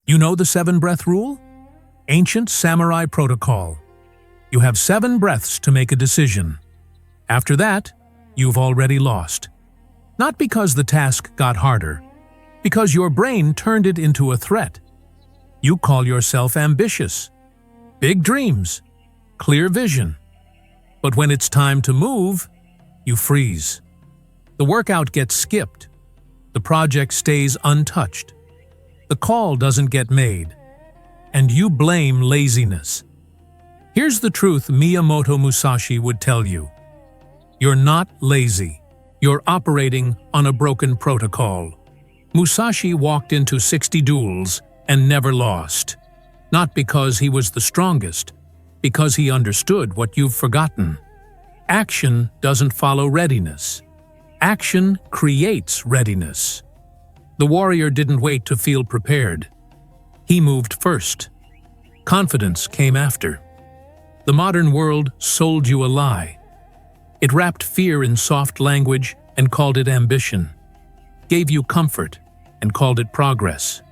You know the 7-breath rule? Ancient samurai protocol. You have 7 breaths to make a decision. After that, you've already lost. Not because the task got harder, because your brain turned it into a threat. You call yourself ambitious. Big dreams, clear vision. But when it's time to move, you freeze. The workout gets skipped. The project stays untouched. The call doesn't get made. And you blame laziness. Here's the truth Miyamoto Musashi would tell you. You're not lazy. You're operating on a broken protocol. Musashi walked into 60 duels and never lost. Not because he was the strongest, because he understood what you've forgotten. Action doesn't follow readiness. Action creates readiness. The warrior didn't wait to feel prepared. He moved first. Confidence came after. The modern world sold you a lie. It wrapped fear in soft language and called it ambition. Gave you comfort and called it progress.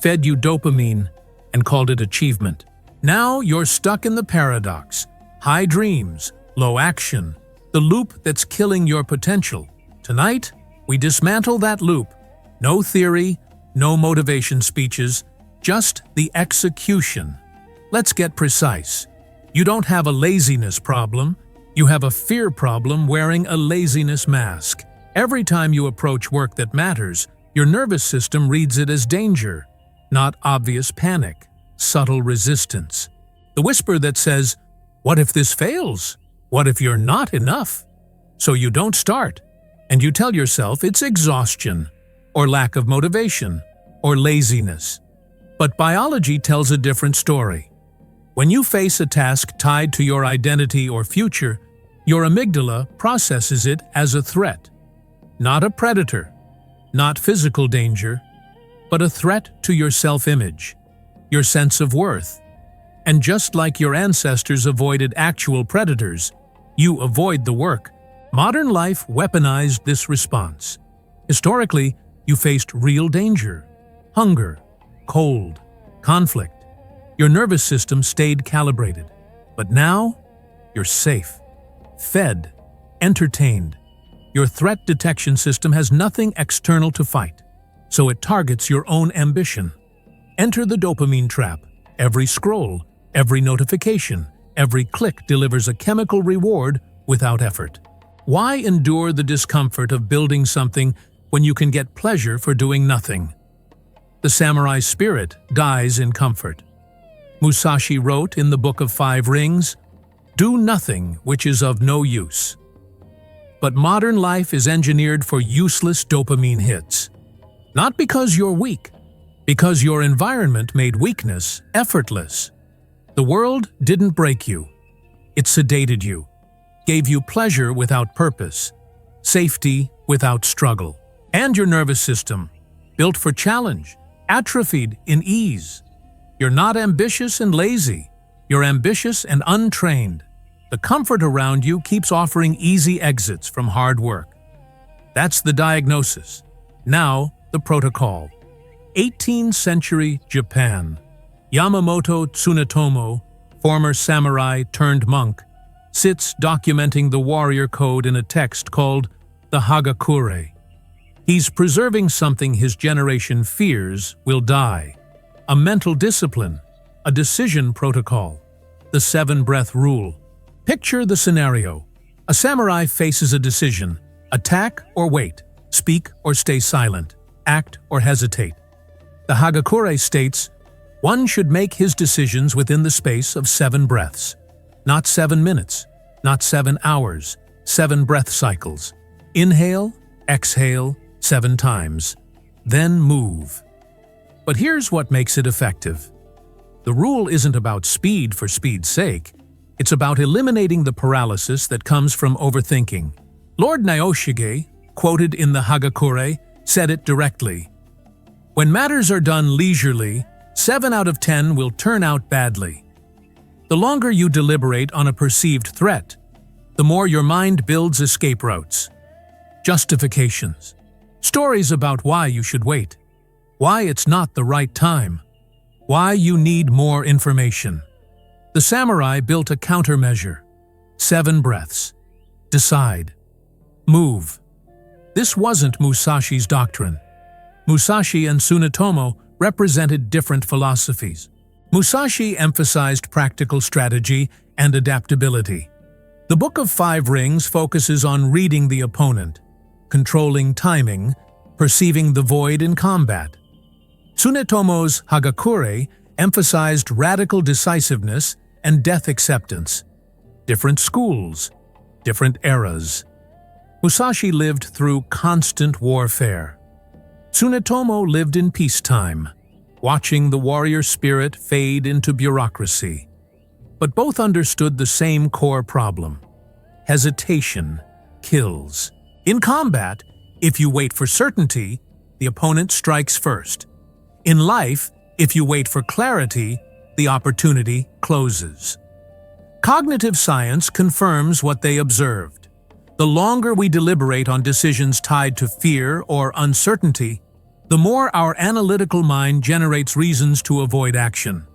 Fed you dopamine and called it achievement. Now you're stuck in the paradox. High dreams, low action, the loop that's killing your potential. Tonight, we dismantle that loop. No theory, no motivation speeches, just the execution. Let's get precise. You don't have a laziness problem. You have a fear problem wearing a laziness mask. Every time you approach work that matters, your nervous system reads it as danger, not obvious panic, subtle resistance. The whisper that says, "What if this fails? What if you're not enough?" So you don't start, and you tell yourself it's exhaustion, or lack of motivation, or laziness. But biology tells a different story. When you face a task tied to your identity or future, your amygdala processes it as a threat. Not a predator, not physical danger, but a threat to your self-image, your sense of worth. And just like your ancestors avoided actual predators, you avoid the work. Modern life weaponized this response. Historically, you faced real danger, hunger, cold, conflict. Your nervous system stayed calibrated. But now, you're safe, fed, entertained. Your threat detection system has nothing external to fight, so it targets your own ambition. Enter the dopamine trap. Every scroll, every notification, every click delivers a chemical reward without effort. Why endure the discomfort of building something when you can get pleasure for doing nothing? The samurai spirit dies in comfort. Musashi wrote in the Book of 5 Rings, "Do nothing which is of no use." But modern life is engineered for useless dopamine hits. Not because you're weak, because your environment made weakness effortless. The world didn't break you. It sedated you, gave you pleasure without purpose, safety without struggle. And your nervous system, built for challenge, atrophied in ease. You're not ambitious and lazy. You're ambitious and untrained. The comfort around you keeps offering easy exits from hard work. That's the diagnosis. Now, the protocol. 18th century Japan. Yamamoto Tsunetomo, former samurai turned monk, sits documenting the warrior code in a text called the Hagakure. He's preserving something his generation fears will die. A mental discipline, a decision protocol, the 7-breath rule. Picture the scenario. A samurai faces a decision: attack or wait, speak or stay silent, act or hesitate. The Hagakure states, one should make his decisions within the space of 7 breaths. Not 7 minutes, not 7 hours, 7 breath cycles. Inhale, exhale, 7 times. Then move. But here's what makes it effective. The rule isn't about speed for speed's sake. It's about eliminating the paralysis that comes from overthinking. Lord Naoshige, quoted in the Hagakure, said it directly. When matters are done leisurely, 7 out of 10 will turn out badly. The longer you deliberate on a perceived threat, the more your mind builds escape routes, justifications, stories about why you should wait, why it's not the right time, Why you need more information. The samurai built a countermeasure. 7 breaths. Decide. Move. This wasn't Musashi's doctrine. Musashi and Tsunetomo represented different philosophies. Musashi emphasized practical strategy and adaptability. The Book of 5 Rings focuses on reading the opponent, controlling timing, perceiving the void in combat. Tsunetomo's Hagakure emphasized radical decisiveness and death acceptance. Different schools, different eras. Musashi lived through constant warfare. Tsunetomo lived in peacetime, watching the warrior spirit fade into bureaucracy. But both understood the same core problem. Hesitation kills. In combat, if you wait for certainty, the opponent strikes first. In life, if you wait for clarity, the opportunity closes. Cognitive science confirms what they observed. The longer we deliberate on decisions tied to fear or uncertainty, the more our analytical mind generates reasons to avoid action.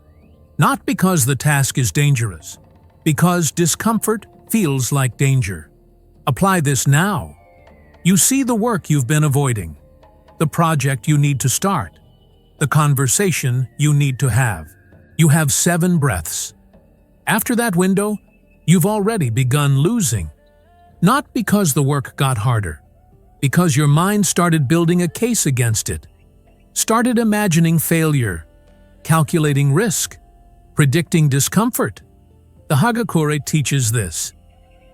Not because the task is dangerous, because discomfort feels like danger. Apply this now. You see the work you've been avoiding, the project you need to start, the conversation you need to have. You have 7 breaths. After that window, you've already begun losing. Not because the work got harder, because your mind started building a case against it, started imagining failure, calculating risk, predicting discomfort. The Hagakure teaches this.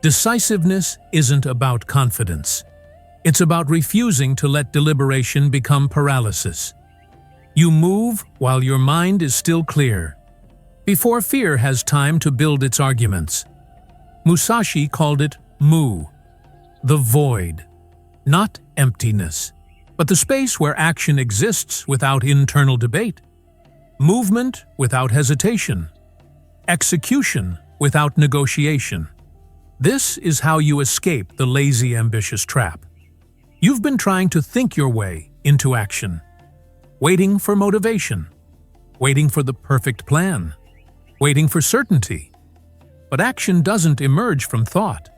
Decisiveness isn't about confidence. It's about refusing to let deliberation become paralysis. You move while your mind is still clear, before fear has time to build its arguments. Musashi called it Mu, the void, not emptiness, but the space where action exists without internal debate, movement without hesitation, execution without negotiation. This is how you escape the lazy, ambitious trap. You've been trying to think your way into action, waiting for motivation, waiting for the perfect plan, waiting for certainty. But action doesn't emerge from thought.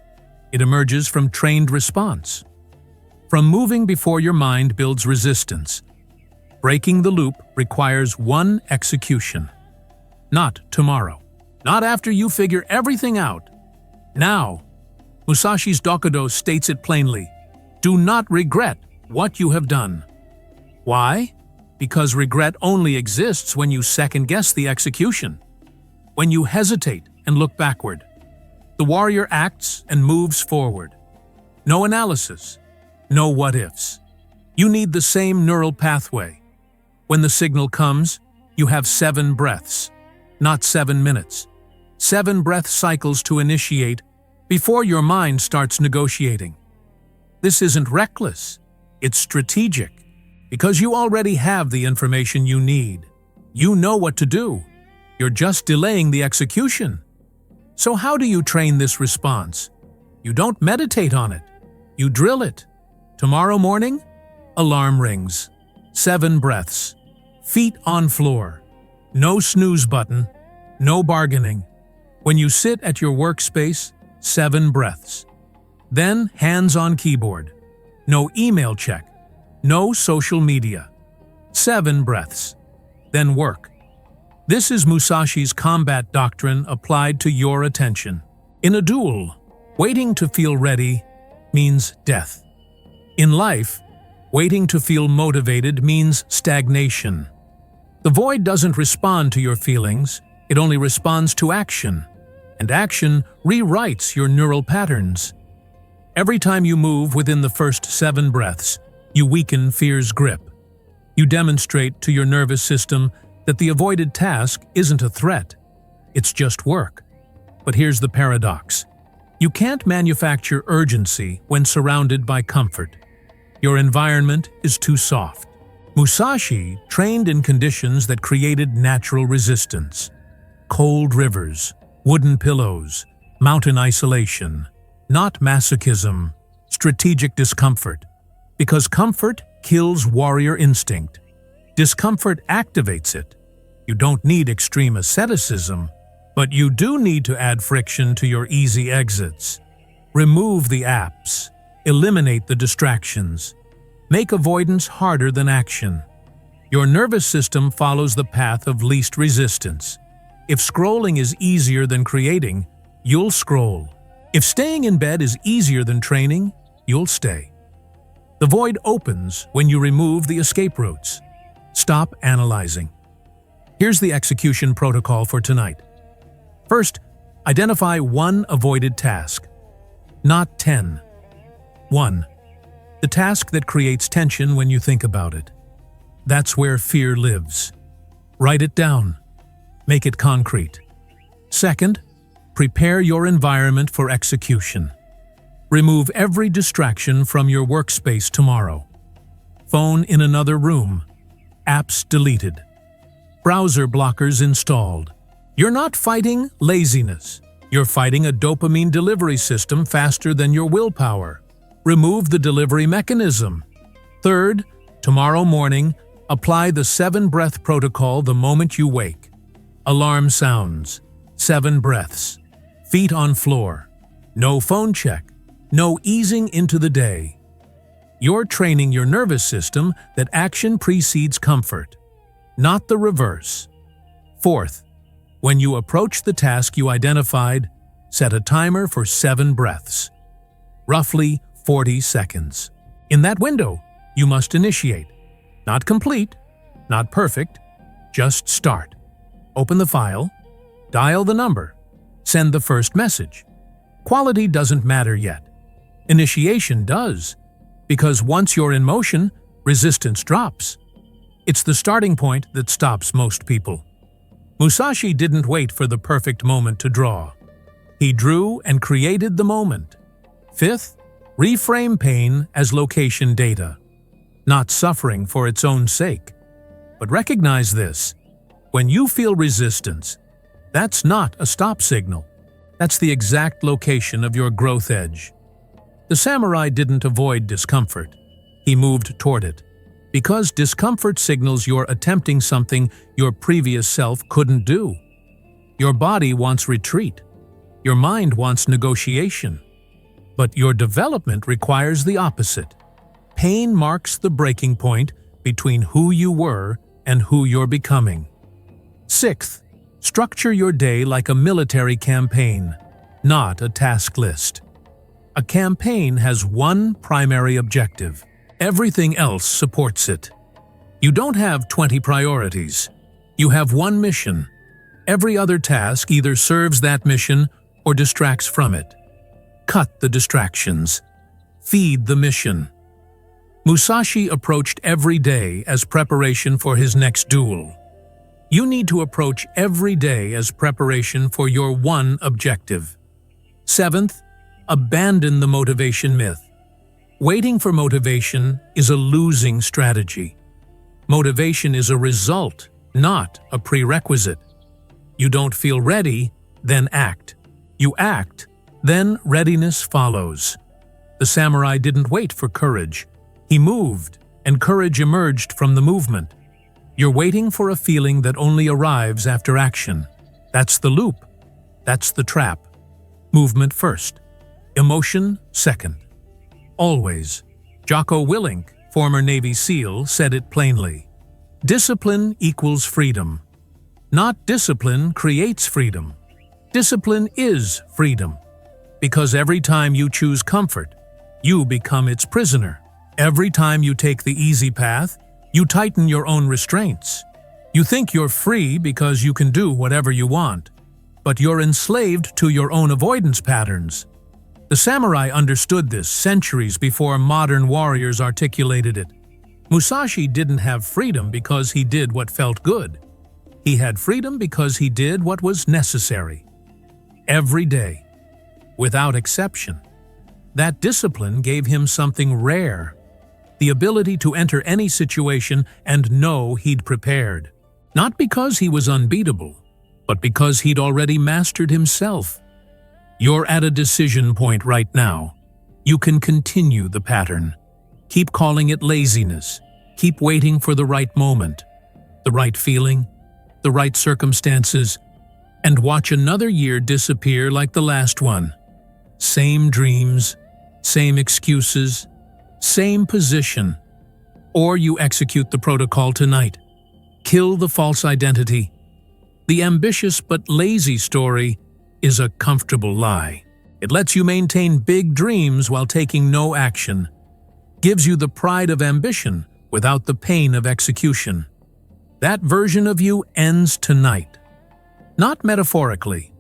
It emerges from trained response. From moving before your mind builds resistance. Breaking the loop requires one execution. Not tomorrow. Not after you figure everything out. Now. Musashi's Dokudo states it plainly. Do not regret what you have done. Why? Because regret only exists when you second-guess the execution. When you hesitate and look backward. The warrior acts and moves forward. No analysis. No what-ifs. You need the same neural pathway. When the signal comes, you have 7 breaths, not 7 minutes. 7 breath cycles to initiate before your mind starts negotiating. This isn't reckless. It's strategic, because you already have the information you need. You know what to do. You're just delaying the execution. So how do you train this response? You don't meditate on it. You drill it. Tomorrow morning, alarm rings. 7 breaths. Feet on floor. No snooze button. No bargaining. When you sit at your workspace, 7 breaths. Then hands on keyboard. No email check. No social media. 7 breaths. Then work. This is Musashi's combat doctrine applied to your attention. In a duel, waiting to feel ready means death. In life, waiting to feel motivated means stagnation. The void doesn't respond to your feelings, it only responds to action. And action rewrites your neural patterns. Every time you move within the first 7 breaths, you weaken fear's grip. You demonstrate to your nervous system that the avoided task isn't a threat, it's just work. But here's the paradox. You can't manufacture urgency when surrounded by comfort. Your environment is too soft. Musashi trained in conditions that created natural resistance. Cold rivers, wooden pillows, mountain isolation. Not masochism, strategic discomfort. Because comfort kills warrior instinct. Discomfort activates it. You don't need extreme asceticism, but you do need to add friction to your easy exits. Remove the apps. Eliminate the distractions. Make avoidance harder than action. Your nervous system follows the path of least resistance. If scrolling is easier than creating, you'll scroll. If staying in bed is easier than training, you'll stay. The void opens when you remove the escape routes. Stop analyzing. Here's the execution protocol for tonight. First, identify one avoided task, not 10. 1. The task that creates tension when you think about it. That's where fear lives. Write it down. Make it concrete. Second, prepare your environment for execution. Remove every distraction from your workspace tomorrow. Phone in another room. Apps deleted. Browser blockers installed. You're not fighting laziness. You're fighting a dopamine delivery system faster than your willpower. Remove the delivery mechanism. Third, tomorrow morning, apply the 7-breath protocol the moment you wake. Alarm sounds. 7 breaths. Feet on floor. No phone check. No easing into the day. You're training your nervous system that action precedes comfort, not the reverse. Fourth, when you approach the task you identified, set a timer for 7 breaths. Roughly 40 seconds. In that window, you must initiate. Not complete, not perfect, just start. Open the file, dial the number, send the first message. Quality doesn't matter yet. Initiation does, because once you're in motion, resistance drops. It's the starting point that stops most people. Musashi didn't wait for the perfect moment to draw. He drew and created the moment. Fifth, reframe pain as location data, not suffering for its own sake. But recognize this: when you feel resistance, that's not a stop signal. That's the exact location of your growth edge. The samurai didn't avoid discomfort. He moved toward it. Because discomfort signals you're attempting something your previous self couldn't do. Your body wants retreat. Your mind wants negotiation. But your development requires the opposite. Pain marks the breaking point between who you were and who you're becoming. Sixth, structure your day like a military campaign, not a task list. A campaign has one primary objective. Everything else supports it. You don't have 20 priorities. You have one mission. Every other task either serves that mission or distracts from it. Cut the distractions. Feed the mission. Musashi approached every day as preparation for his next duel. You need to approach every day as preparation for your one objective. Seventh, abandon the motivation myth. Waiting for motivation is a losing strategy. Motivation is a result, not a prerequisite. You don't feel ready, then act. You act, then readiness follows. The samurai didn't wait for courage. He moved, and courage emerged from the movement. You're waiting for a feeling that only arrives after action. That's the loop. That's the trap. Movement first. Emotion second. Always. Jocko Willink, former Navy SEAL, said it plainly. Discipline equals freedom. Not discipline creates freedom. Discipline is freedom. Because every time you choose comfort, you become its prisoner. Every time you take the easy path, you tighten your own restraints. You think you're free because you can do whatever you want, but you're enslaved to your own avoidance patterns. The samurai understood this centuries before modern warriors articulated it. Musashi didn't have freedom because he did what felt good. He had freedom because he did what was necessary. Every day, without exception. That discipline gave him something rare: the ability to enter any situation and know he'd prepared. Not because he was unbeatable, but because he'd already mastered himself. You're at a decision point right now. You can continue the pattern. Keep calling it laziness. Keep waiting for the right moment, the right feeling, the right circumstances, and watch another year disappear like the last one. Same dreams, same excuses, same position. Or you execute the protocol tonight. Kill the false identity. The ambitious but lazy story is a comfortable lie. It lets you maintain big dreams while taking no action. Gives you the pride of ambition without the pain of execution. That version of you ends tonight. Not metaphorically,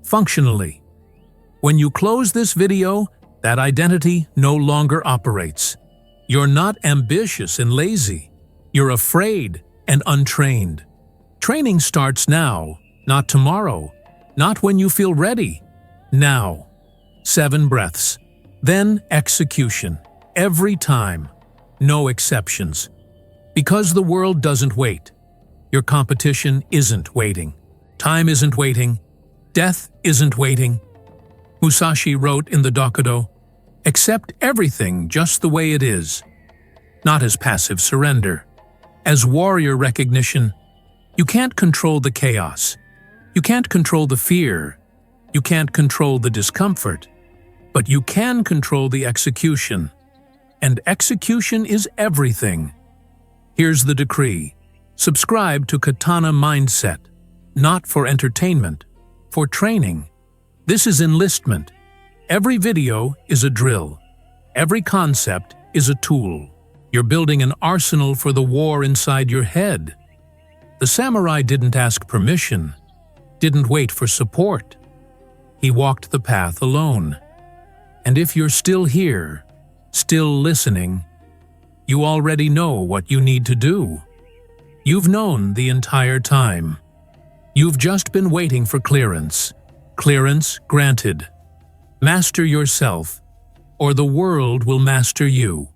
functionally. When you close this video, that identity no longer operates. You're not ambitious and lazy. You're afraid and untrained. Training starts now, not tomorrow, not when you feel ready. Now. 7 breaths. Then execution. Every time. No exceptions. Because the world doesn't wait. Your competition isn't waiting. Time isn't waiting. Death isn't waiting. Musashi wrote in the Dokudo, "Accept everything just the way it is." Not as passive surrender. As warrior recognition. You can't control the chaos. You can't control the fear. You can't control the discomfort. But you can control the execution. And execution is everything. Here's the decree. Subscribe to Katana Mindset. Not for entertainment, for training. This is enlistment. Every video is a drill. Every concept is a tool. You're building an arsenal for the war inside your head. The samurai didn't ask permission, didn't wait for support. He walked the path alone. And if you're still here, still listening, you already know what you need to do. You've known the entire time. You've just been waiting for clearance. Clearance granted. Master yourself, or the world will master you.